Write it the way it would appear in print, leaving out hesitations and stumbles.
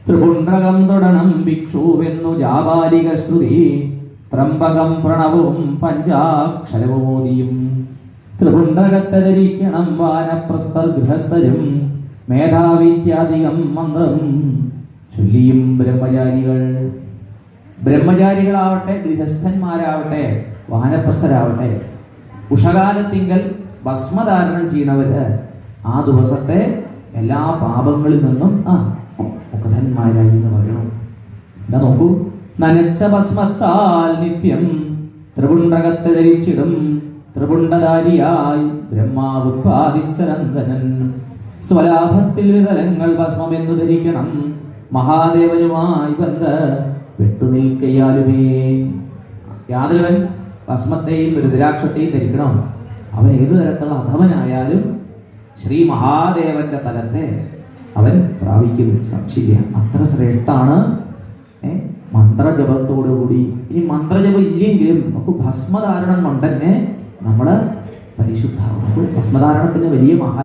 ത്രിപുണ്ഡകം തൊടണം ഭിക്ഷുവെന്നു ജാബാലിക ശ്രുതി ത്രംബകം പ്രണവും പഞ്ചാക്ഷരമോദിയും ത്രിപുണ്ഡകത്തെ ധരിക്കണം വാനപ്രസ്ഥർ ഗൃഹസ്ഥരും മേധാവിത്യാധികം മന്ത്രം ചൊല്ലിയും ബ്രഹ്മചാരികളാവട്ടെ ഗൃഹസ്ഥന്മാരാവട്ടെ വാനപ്രസ്ഥരാവട്ടെ ഉഷകാലത്തിങ്കൽ ഭസ്മധാരണം ചെയ്യുന്നവര് ആ ദിവസത്തെ എല്ലാ പാപങ്ങളിൽ നിന്നും മുക്തന്മാരായി എന്ന് പറയണം. എന്താ നോക്കൂ, നനച്ച ഭസ്മത്താൽ നിത്യം ത്രിപുണ്ഡകത്തെ ധരിച്ചിടും ത്രിപുണ്ഡധാരിയായി ബ്രഹ്മാവ് ഉത്പാദിച്ചനന്ദനൻ സ്വലാഭത്തിൽ വിതലങ്ങൾ ഭസ്മമെന്നു ധരിക്കണം മഹാദേവനുമായി ബന്ധപ്പെട്ടുനിൽക്കയാലുമേ. യാതൊരുവൻ ഭസ്മത്തെയും രുദ്രാക്ഷത്തെയും ധരിക്കണം, അവൻ ഏതു തരത്തിലുള്ള അധമനായാലും ശ്രീ മഹാദേവന്റെ തലത്തെ അവൻ പ്രാപിക്കും. സംശയിക്കുക, അത്ര ശ്രേഷ്ഠാണ് മന്ത്രജപത്തോടുകൂടി. ഇനി മന്ത്രജപം ഇല്ലെങ്കിലും നമുക്ക് ഭസ്മധാരണം കൊണ്ട് തന്നെ നമ്മള് പരിശുദ്ധ. ഭസ്മധാരണത്തിന് വലിയ